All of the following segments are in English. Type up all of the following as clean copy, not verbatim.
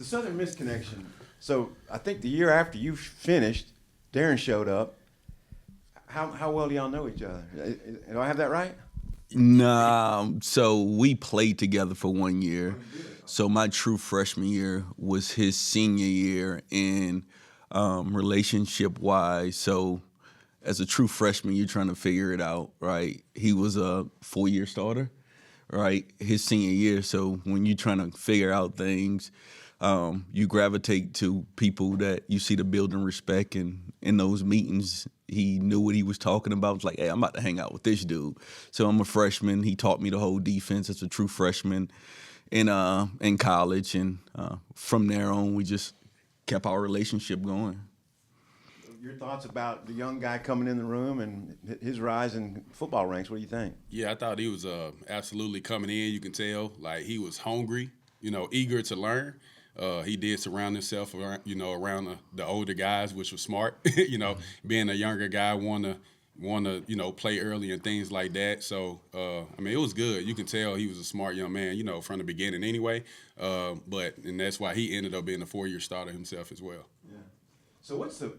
The Southern Miss connection. So I think the year after you finished, Deron showed up. How well do y'all know each other? Do I have that right? Nah, so we played together for 1 year. So my true freshman year was his senior year in relationship-wise. So as a true freshman, you're trying to figure it out, right? He was a 4-year starter, right? His senior year. So when you're trying to figure out things, you gravitate to people that you see the building respect, and in those meetings, he knew what he was talking about. It's like, hey, I'm about to hang out with this dude. So I'm a freshman. He taught me the whole defense as a true freshman in college, and from there on, we just kept our relationship going. Your thoughts about the young guy coming in the room and his rise in football ranks? What do you think? Yeah, I thought he was absolutely coming in. You can tell, like, he was hungry, eager to learn. He did surround himself around, around the older guys, which was smart. Being a younger guy, want to play early and things like that. So it was good. You can tell he was a smart young man, from the beginning anyway. And that's why he ended up being a 4-year starter himself as well. Yeah. So what's the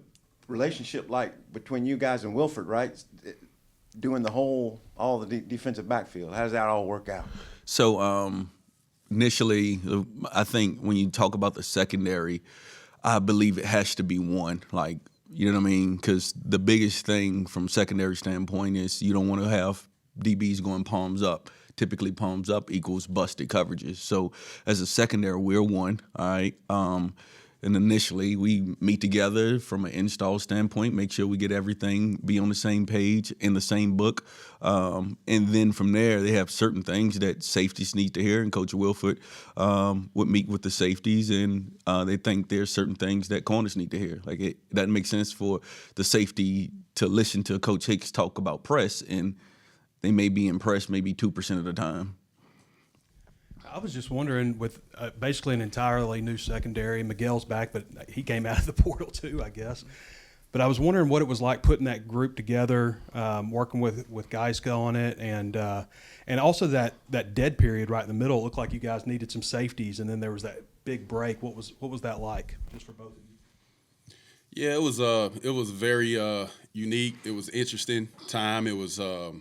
relationship like between you guys and Wilford, right? Doing all the defensive backfield. How does that all work out? So initially, I think when you talk about the secondary, I believe it has to be one. Like, you know what I mean? Because the biggest thing from secondary standpoint is you don't want to have DBs going palms up. Typically, palms up equals busted coverages. So as a secondary, we're one, all right? And initially, we meet together from an install standpoint, make sure we get everything, be on the same page, in the same book. And then from there, they have certain things that safeties need to hear, and Coach Wilford would meet with the safeties, and they think there's certain things that corners need to hear. Like, it doesn't make sense for the safety to listen to Coach Hicks talk about press, and they may be impressed maybe 2% of the time. I was just wondering, with basically an entirely new secondary, Miguel's back, but he came out of the portal too, I guess. But I was wondering what it was like putting that group together, working with Geiska on it, and also that dead period right in the middle. It looked like you guys needed some safeties, and then there was that big break. What was that like, just for both of you? Yeah, it was very unique. It was interesting time. It was a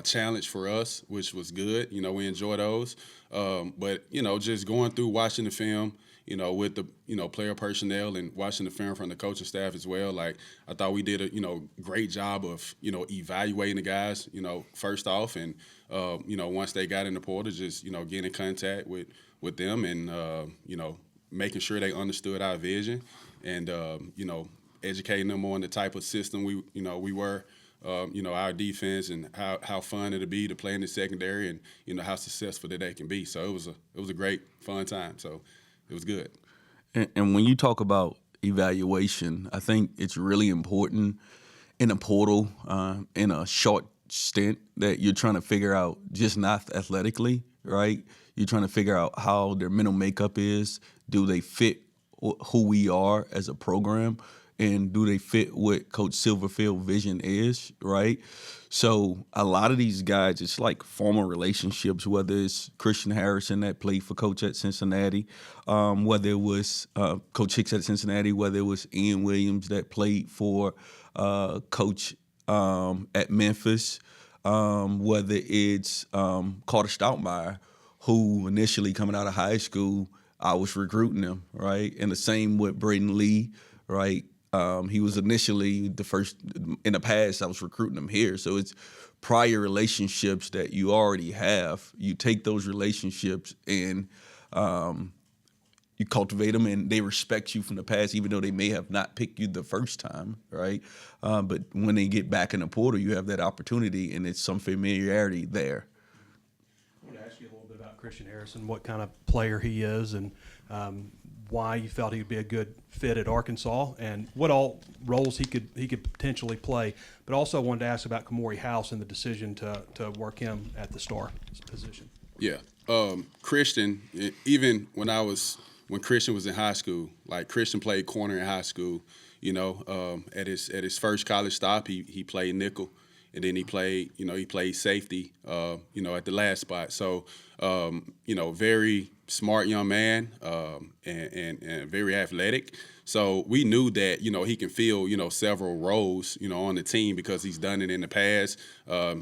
challenge for us, which was good. We enjoy those. But just going through watching the film, with the player personnel and watching the film from the coaching staff as well. Like, I thought we did a great job of evaluating the guys. First off, and once they got in the portal, just getting in contact with them and making sure they understood our vision. And educating them on the type of system we were, our defense, and how fun it'll be to play in the secondary, and how successful that they can be. So it was a great fun time. So it was good. And when you talk about evaluation, I think it's really important in a portal, in a short stint, that you're trying to figure out, just not athletically, right? You're trying to figure out how their mental makeup is. Do they fit who we are as a program, and do they fit what Coach Silverfield's vision is, right? So a lot of these guys, it's like former relationships, whether it's Christian Harrison that played for Coach at Cincinnati, whether it was Coach Hicks at Cincinnati, whether it was Ian Williams that played for Coach at Memphis, whether it's Carter Stoutmeyer, who initially coming out of high school, I was recruiting him, right? And the same with Braden Lee, right? He was initially the first in the past. I was recruiting him here. So it's prior relationships that you already have. You take those relationships and you cultivate them, and they respect you from the past, even though they may have not picked you the first time, right? But when they get back in the portal, you have that opportunity, and it's some familiarity there. I want to ask you a little bit about Christian Harrison, what kind of player he is, and why you felt he'd be a good fit at Arkansas, and what all roles he could potentially play. But also wanted to ask about Khmori House and the decision to work him at the star position. Yeah, Christian. Even when Christian was in high school, like, Christian played corner in high school. At his first college stop, he played nickel. and then he played safety, at the last spot. So, very smart young man, and very athletic. So we knew that, he can fill, several roles, on the team because he's done it in the past.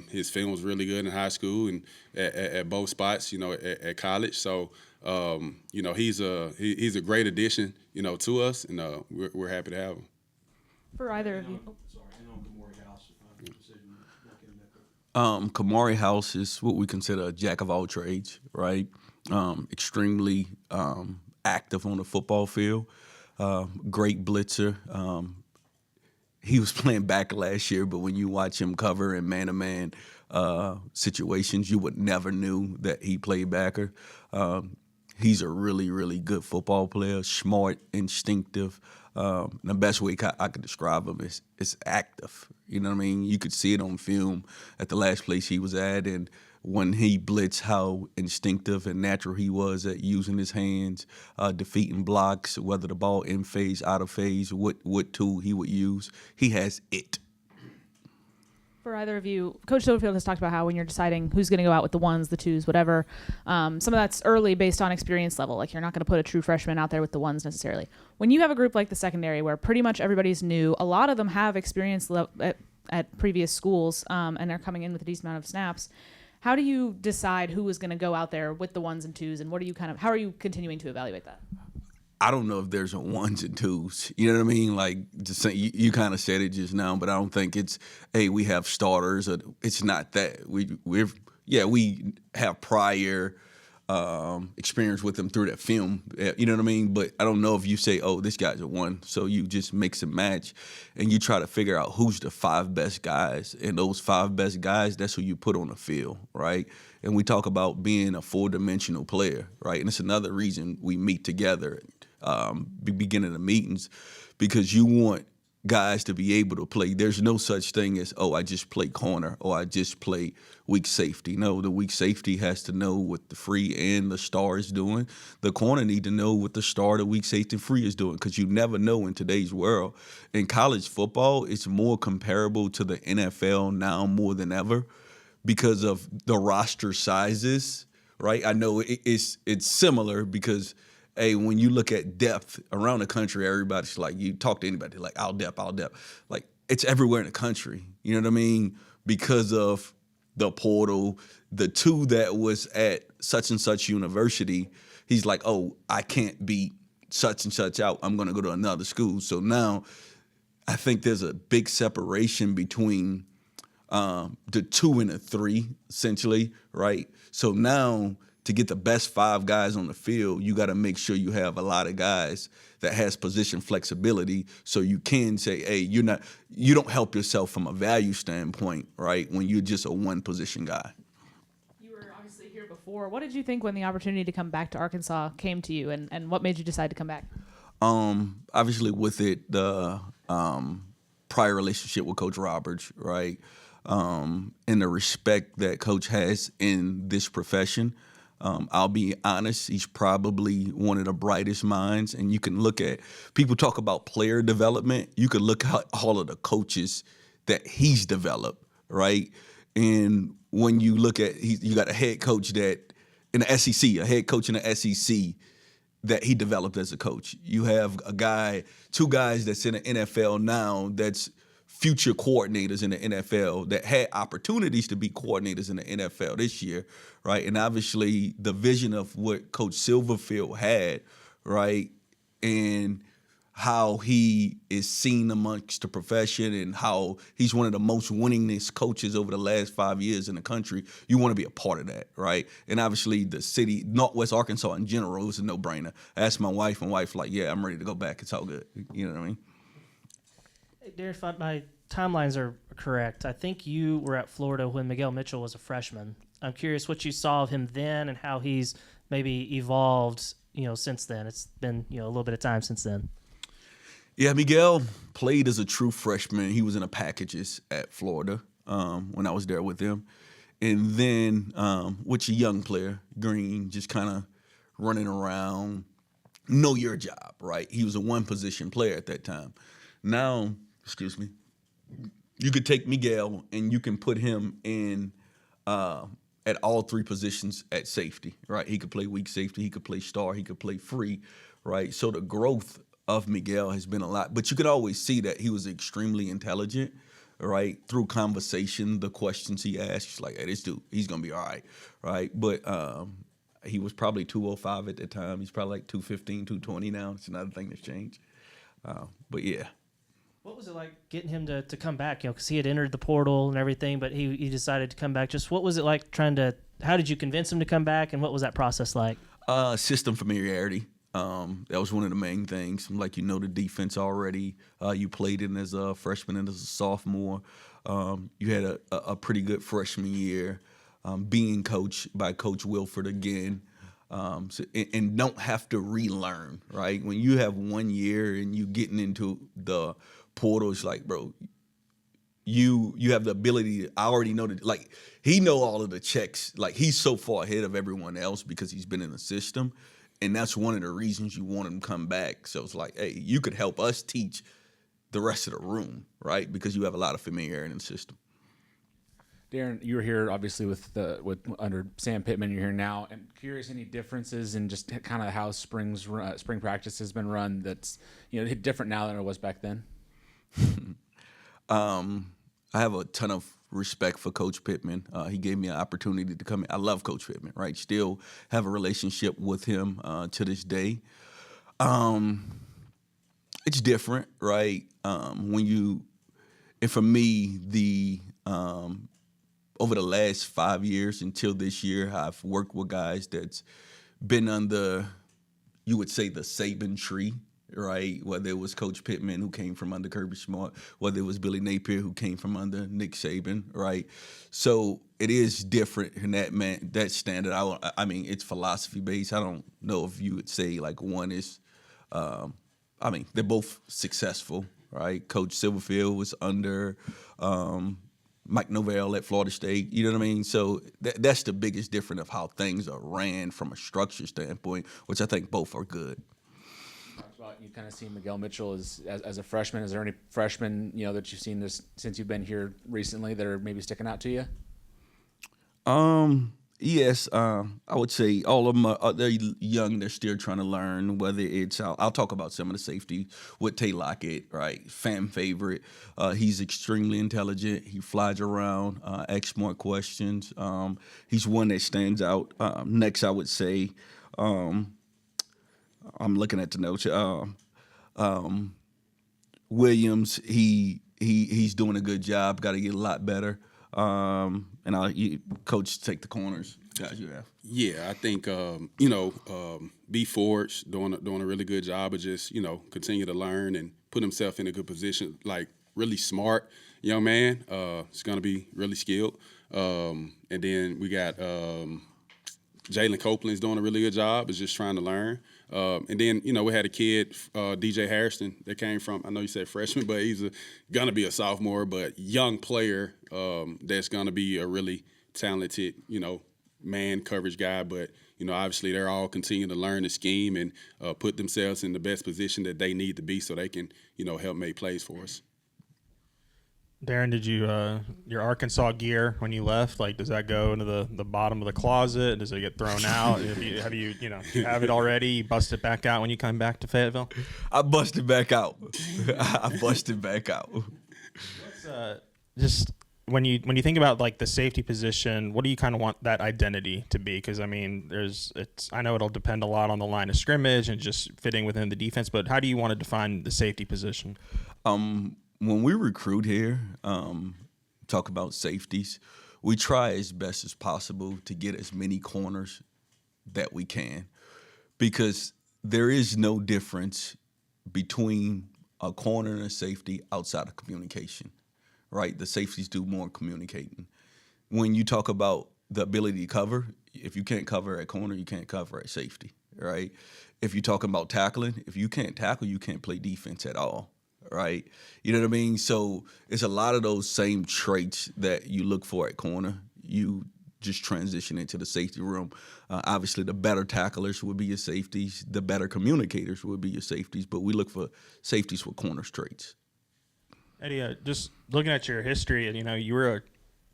His film was really good in high school and at both spots, at college. So, he's a great addition, to us, and we're happy to have him. For either of you. Khmori House is what we consider a jack of all trades, right? Extremely active on the football field. Great blitzer. He was playing back last year, but when you watch him cover in man-to-man situations, you would never knew that he played backer. He's a really, really good football player, smart, instinctive. The best way I could describe him is active. You know what I mean? You could see it on film at the last place he was at, and when he blitzed, how instinctive and natural he was at using his hands, defeating blocks, whether the ball in phase, out of phase, what tool he would use. He has it. For either of you, Coach Silverfield has talked about how when you're deciding who's going to go out with the ones, the twos, whatever, some of that's early based on experience level. Like, you're not going to put a true freshman out there with the ones necessarily. When you have a group like the secondary where pretty much everybody's new, a lot of them have experience at previous schools, and they're coming in with a decent amount of snaps. How do you decide who is going to go out there with the ones and twos, and how are you continuing to evaluate that? I don't know if there's a ones and twos. You know what I mean? Like, just saying, you kind of said it just now, but I don't think it's, hey, we have starters. Or it's not that. We have prior experience with them through that film. You know what I mean? But I don't know if you say, oh, this guy's a one. So you just mix and match, and you try to figure out who's the 5 best guys. And those 5 best guys, that's who you put on the field, right? And we talk about being a 4-dimensional player, right? And it's another reason we meet together. Beginning the meetings, because you want guys to be able to play. There's no such thing as, oh, I just play corner or I just play weak safety. No, the weak safety has to know what the free and the star is doing. The corner need to know what the star, the weak safety, and free is doing, because you never know in today's world. In college football, it's more comparable to the NFL now more than ever because of the roster sizes, right? I know it's similar because, hey, when you look at depth around the country, everybody's like, you talk to anybody, like, all depth. Like, it's everywhere in the country. You know what I mean? Because of the portal, the 2 that was at such and such university, he's like, oh, I can't beat such and such out. I'm going to go to another school. So now I think there's a big separation between the 2 and the 3, essentially, right? So now, to get the best 5 guys on the field, you got to make sure you have a lot of guys that has position flexibility, so you can say, hey, you don't help yourself from a value standpoint, right, when you're just a one-position guy. You were obviously here before. What did you think when the opportunity to come back to Arkansas came to you, and what made you decide to come back? Obviously, with it, the prior relationship with Coach Roberts, right, and the respect that Coach has in this profession. I'll be honest, he's probably one of the brightest minds. And you can look at, people talk about player development. You can look at all of the coaches that he's developed, right? And when you look at, you got a head coach that in the SEC, a head coach in the SEC that he developed as a coach. You have 2 guys that's in the NFL now that's future coordinators in the NFL that had opportunities to be coordinators in the NFL this year, right? And obviously the vision of what Coach Silverfield had, right, and how he is seen amongst the profession and how he's one of the most winningest coaches over the last 5 years in the country. You want to be a part of that, right? And obviously the city, Northwest Arkansas in general, was a no-brainer. I asked my wife, and wife like, yeah, I'm ready to go back. It's all good. You know what I mean? Deron, if my timelines are correct, I think you were at Florida when Miguel Mitchell was a freshman. I'm curious what you saw of him then and how he's maybe evolved, since then. It's been, a little bit of time since then. Yeah, Miguel played as a true freshman. He was in the packages at Florida when I was there with him. And then, which a young player, Green, just kind of running around, know your job, right? He was a one-position player at that time. Now, excuse me, you could take Miguel and you can put him in at all three positions at safety, right? He could play weak safety, he could play star, he could play free, right? So the growth of Miguel has been a lot, but you could always see that he was extremely intelligent, right? Through conversation, the questions he asked, like, hey, this dude, he's gonna be all right? But he was probably 205 at the time. He's probably like 215, 220 now. It's another thing that's changed. But yeah. What was it like getting him to come back? Because he had entered the portal and everything, but he decided to come back. Just what was it like how did you convince him to come back, and what was that process like? System familiarity. That was one of the main things. Like, the defense already. You played in as a freshman and as a sophomore. You had a pretty good freshman year. Being coached by Coach Wilford again. And don't have to relearn, right? When you have 1 year and you getting into the portal, it's like, bro, you have the ability. I already know that, like, he know all of the checks. Like, he's so far ahead of everyone else because he's been in the system. And that's one of the reasons you want him to come back. So it's like, hey, you could help us teach the rest of the room, right? Because you have a lot of familiarity in the system. Deron, you were here obviously with under Sam Pittman. You're here now. I'm curious, any differences in just kind of how spring practice has been run that's different now than it was back then? I have a ton of respect for Coach Pittman. He gave me an opportunity to come in. I love Coach Pittman, right? Still have a relationship with him to this day. It's different, right? And for me, over the last 5 years until this year, I've worked with guys that's been under, you would say, the Saban tree, right? Whether it was Coach Pittman, who came from under Kirby Smart, whether it was Billy Napier, who came from under Nick Saban, right? So it is different in that standard. I mean, it's philosophy based. I don't know if you would say like one is. They're both successful, right? Coach Silverfield was under Mike Novell at Florida State, you know what I mean? So that's the biggest difference of how things are ran from a structure standpoint, which I think both are good. You kind of seen Miguel Mitchell as a freshman. Is there any freshmen that you've seen since you've been here recently that are maybe sticking out to you? Yes, I would say all of them they're young. They're still trying to learn. Whether it's I'll talk about some of the safety with Tay Lockett, right? Fan favorite. He's extremely intelligent. He flies around, asks smart questions. He's one that stands out. Next, I would say, I'm looking at the notes. Williams, he's doing a good job. Got to get a lot better. Coach, take the corners, guys. You have. Yeah, I think B. Ford's doing a really good job of just continue to learn and put himself in a good position. Like, really smart young man. He's gonna be really skilled. And then we got Jalen Copeland's doing a really good job. Is just trying to learn. And then, we had a kid, DJ Harrison, that came from, I know you said freshman, but he's going to be a sophomore, but young player that's going to be a really talented, man coverage guy. But, obviously they're all continuing to learn the scheme and put themselves in the best position that they need to be so they can, help make plays for us. Deron, did you your Arkansas gear when you left? Like, does that go into the bottom of the closet? Does it get thrown out? have you have it already? You bust it back out when you come back to Fayetteville? I busted back out. Just when you think about like the safety position, what do you kind of want that identity to be? Because I mean, I know it'll depend a lot on the line of scrimmage and just fitting within the defense. But how do you want to define the safety position? When we recruit here, talk about safeties, we try as best as possible to get as many corners that we can, because there is no difference between a corner and a safety outside of communication, right? The safeties do more communicating. When you talk about the ability to cover, if you can't cover at corner, you can't cover at safety, right? If you're talking about tackling, if you can't tackle, you can't play defense at all. Right, you know what I mean? So it's a lot of those same traits that you look for at corner. You just transition into the safety room. Obviously, the better tacklers would be your safeties. The better communicators would be your safeties. But we look for safeties with corner traits. Eddie, just looking at your history, and you were a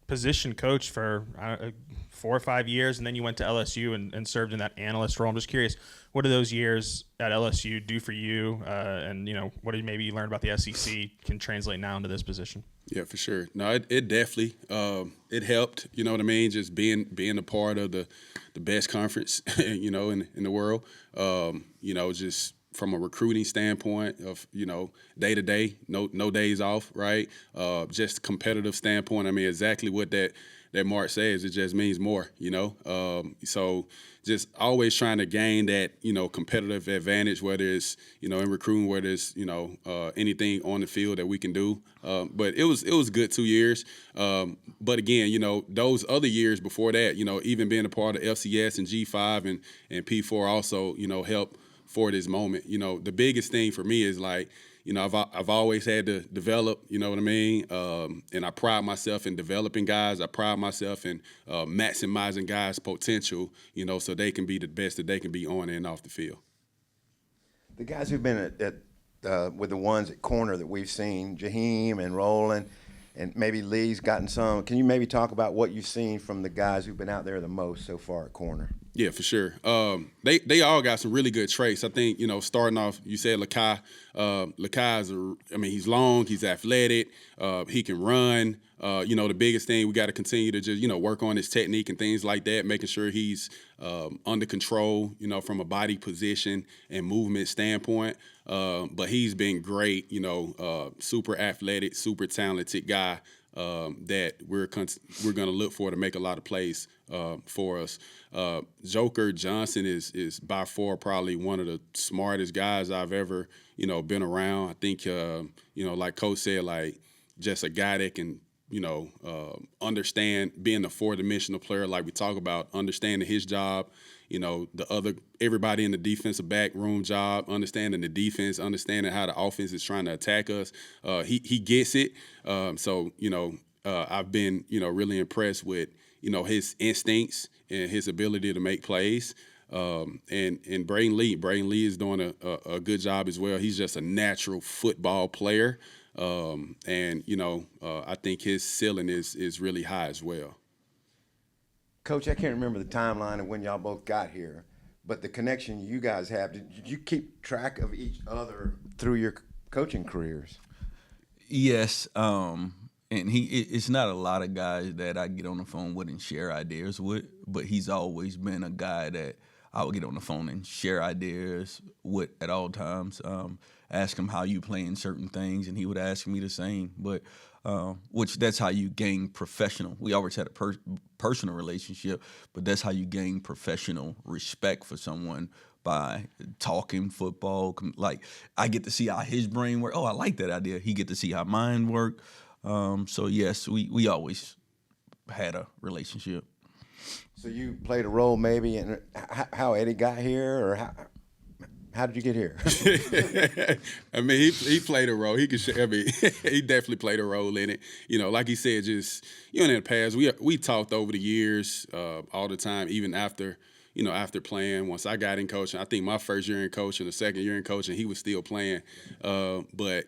position coach for 4 or 5 years, and then you went to LSU and served in that analyst role. I'm just curious, what do those years at LSU do for you? And what did maybe you learn about the SEC can translate now into this position? Yeah, for sure. No, it definitely it helped. You know what I mean? Just being a part of the best conference, in the world. Just from a recruiting standpoint of day to day, no days off, right? Just competitive standpoint. I mean, exactly what that Mark says. It just means more, So just always trying to gain that competitive advantage, whether it's in recruiting, whether it's anything on the field that we can do. But it was good 2 years. But again, those other years before that, even being a part of FCS and G5 and P4 also helped for this moment. The biggest thing for me is like, I've always had to develop, you know what I mean? And I pride myself in developing guys. I pride myself in maximizing guys' potential, so they can be the best that they can be on and off the field. The guys who've been with the ones at corner that we've seen, Jaheim and Roland, and maybe Lee's gotten some. Can you maybe talk about what you've seen from the guys who've been out there the most so far at corner? Yeah, for sure. They all got some really good traits. I think, starting off, you said Lakai. Lakai is he's long, he's athletic, he can run. The biggest thing, we got to continue to just, work on his technique and things like that, making sure he's under control, from a body position and movement standpoint. But he's been great, super athletic, super talented guy. That we're going to look for to make a lot of plays for us. Joker Johnson is by far probably one of the smartest guys I've ever been around. I think like Coach said, like just a guy that can understand being a 4-dimensional player, like we talk about, understanding his job. Everybody in the defensive back room job, understanding the defense, understanding how the offense is trying to attack us. He gets it. I've been, really impressed with, his instincts and his ability to make plays. And Braden Lee is doing a good job as well. He's just a natural football player. I think his ceiling is really high as well. Coach, I can't remember the timeline of when y'all both got here, but the connection you guys have, did you keep track of each other through your coaching careers? Yes, and it's not a lot of guys that I get on the phone with and share ideas with, but he's always been a guy that I would get on the phone and share ideas with at all times. Ask him how you playing certain things, and he would ask me the same. But which that's how you gain professional. We always had a personal relationship, but that's how you gain professional respect for someone, by talking football. Like, I get to see how his brain works. Oh, I like that idea. He get to see how mine work. So yes, we always had a relationship. So you played a role maybe in how Eddie got here, or how did you get here? I mean, he played a role. He definitely played a role in it. Like he said, just in the past, we talked over the years all the time, even after playing. Once I got in coaching, I think my first year in coaching, the second year in coaching, he was still playing. But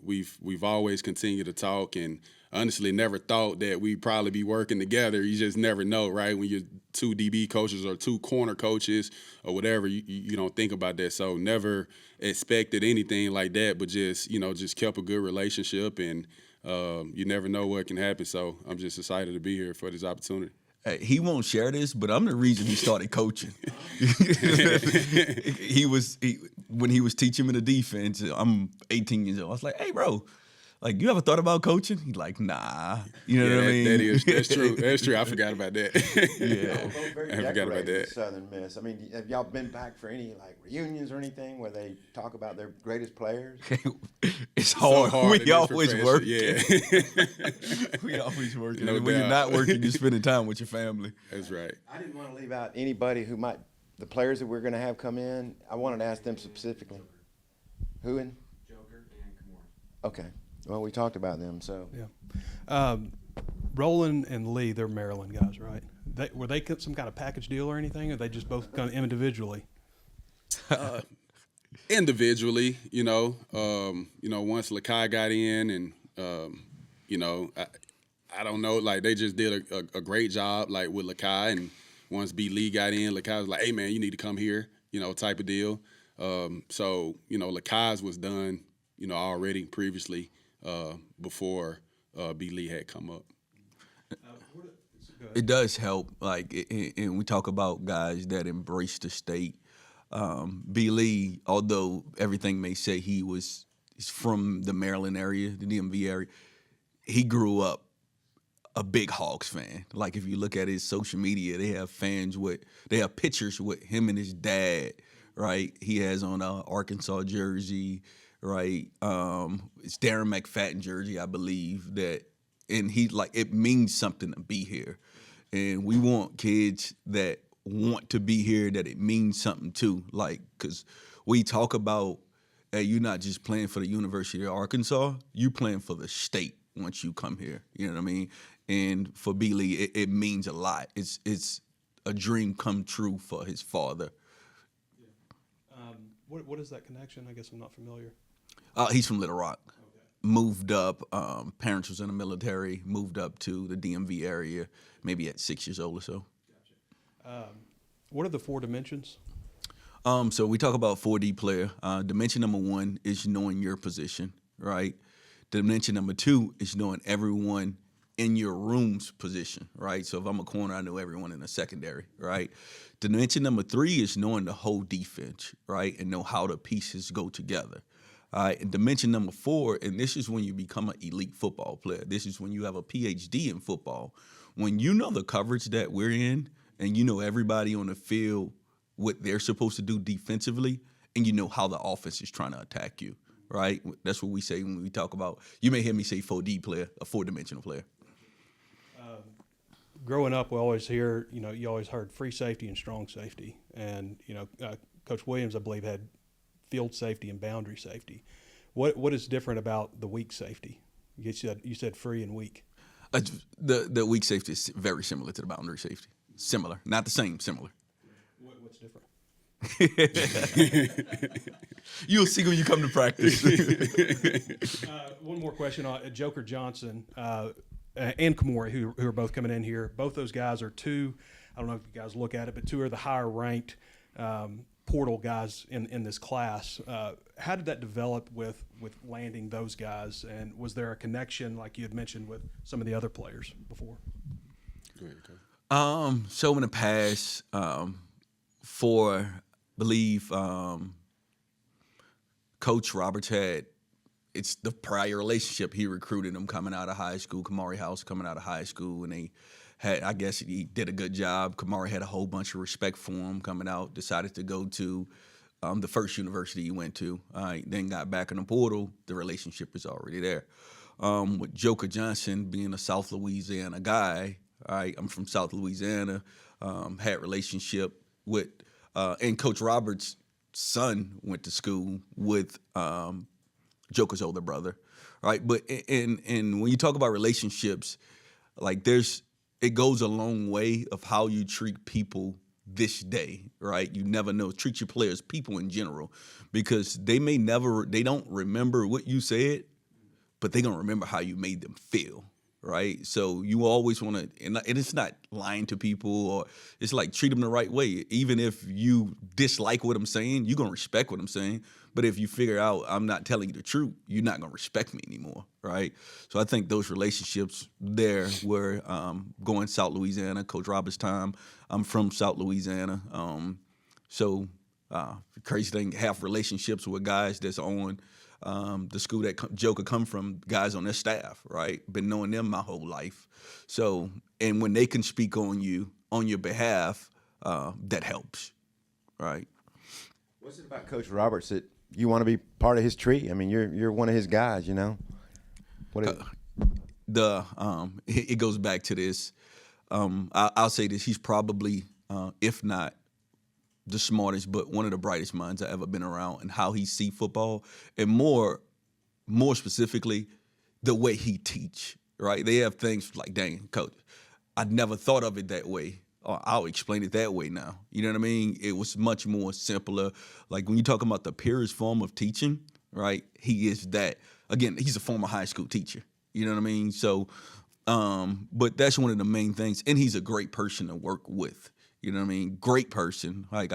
we've always continued to talk, and honestly never thought that we'd probably be working together. You just never know, right? When you're two DB coaches or two corner coaches or whatever, you don't think about that. So never expected anything like that, but just kept a good relationship, and you never know what can happen. So I'm just excited to be here for this opportunity. He won't share this, but I'm the reason he started coaching. When he was teaching me the defense, I'm 18 years old. I was like, hey, bro, like, you ever thought about coaching? He's like, nah. You know what I mean? That's true. That's true. I forgot about that. Yeah. I forgot about that. Southern Miss. I mean, have y'all been back for any reunions or anything where they talk about their greatest players? It's hard. We always work. Yeah. We always working. No when doubt. you're not working, you're spending time with your family. That's right. I didn't want to leave out anybody who might, the players that we're going to have come in, I wanted to ask them specifically. Who in? Joker and Khmori. Okay. Well, we talked about them, so. Yeah. Roland and Lee, they're Maryland guys, right? Were they some kind of package deal or anything, or they just both kind of individually? Individually, once Lakai got in, and You know, I don't know. Like, they just did a great job, like, with Lakai. And once B. Lee got in, Lakai was like, hey, man, you need to come here, you know, type of deal. So, you know, Lakai's was done, you know, already previously before B. Lee had come up. It does help, like, and we talk about guys that embrace the state. B. Lee, although everything may say he's from the Maryland area, the DMV area, he grew up a big Hawks fan. Like, if you look at his social media, they have pictures with him and his dad, right? He has on a Arkansas jersey, right? It's Darren McFadden jersey, I believe, and he, like, it means something to be here. And we want kids that want to be here, that it means something to, like, because we talk about, hey, you're not just playing for the University of Arkansas, you playing for the state once you come here. You know what I mean? And for B. Lee, it means a lot. It's a dream come true for his father. What is that connection? I guess I'm not familiar. He's from Little Rock. Okay. Moved up, parents was in the military, moved up to the DMV area, maybe at 6 years old or so. Gotcha. What are the 4 dimensions? So we talk about 4D player. Dimension number 1 is knowing your position, right? Dimension number 2 is knowing everyone in your room's position, right? So if I'm a corner, I know everyone in the secondary, right? Dimension number 3 is knowing the whole defense, right? And know how the pieces go together. All right, and dimension number 4, and this is when you become an elite football player. This is when you have a PhD in football. When you know the coverage that we're in, and you know everybody on the field, what they're supposed to do defensively, and you know how the offense is trying to attack you, right? That's what we say when we talk about, you may hear me say 4D player, a 4-dimensional player. Growing up, we always hear, you know, you always heard free safety and strong safety. And, you know, Coach Williams, I believe, had field safety and boundary safety. What is different about the weak safety? You said free and weak. The weak safety is very similar to the boundary safety. Similar, not the same, similar. What's different? You'll see when you come to practice. One more question on Joker Johnson and Khmori, who are both coming in here. Both those guys are 2, I don't know if you guys look at it, but 2 are the higher ranked portal guys in this class. How did that develop with landing those guys? And was there a connection, like you had mentioned, with some of the other players before? Go ahead, Coach. So in the past, Coach Roberts it's the prior relationship. He recruited them coming out of high school, Khmori House coming out of high school, and I guess he did a good job. Khmori had a whole bunch of respect for him coming out, decided to go to the first university he went to, then got back in the portal. The relationship is already there. With Joker Johnson being a South Louisiana guy, I'm from South Louisiana, had relationship with, and Coach Roberts' son went to school with Joker's older brother, right? But and when you talk about relationships, like it goes a long way of how you treat people this day, right? You never know. Treat your players, people in general, because they don't remember what you said, but they're going to remember how you made them feel, right? So you always want to, and it's not lying to people, or it's like treat them the right way. Even if you dislike what I'm saying, you're going to respect what I'm saying. But if you figure out I'm not telling you the truth, you're not going to respect me anymore, right? So I think those relationships there were going South Louisiana, Coach Roberts' time. I'm from South Louisiana. The crazy thing, have relationships with guys that's on the school that Joker come from, guys on their staff, right? Been knowing them my whole life. So, and when they can speak on you, on your behalf, that helps, right? What's it about Coach Roberts that you want to be part of his tree? I mean, you're one of his guys, you know. What is it goes back to this. I'll say this: he's probably, if not the smartest, but one of the brightest minds I've ever been around, and how he see football, and more specifically, the way he teach. Right? They have things like, dang, coach, I'd never thought of it that way. Or I'll explain it that way now. You know what I mean? It was much more simpler. Like when you talk about the purest form of teaching, right? He is that. again, he's a former high school teacher. You know what I mean? So, but that's one of the main things. And he's a great person to work with. You know what I mean? Great person. Like,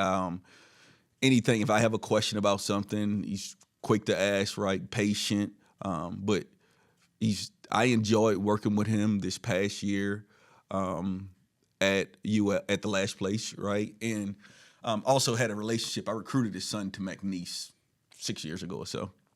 anything, if I have a question about something, he's quick to ask, right? Patient. But I enjoyed working with him this past year at the last place, right? And also had a relationship. I recruited his son to McNeese 6 years ago or so.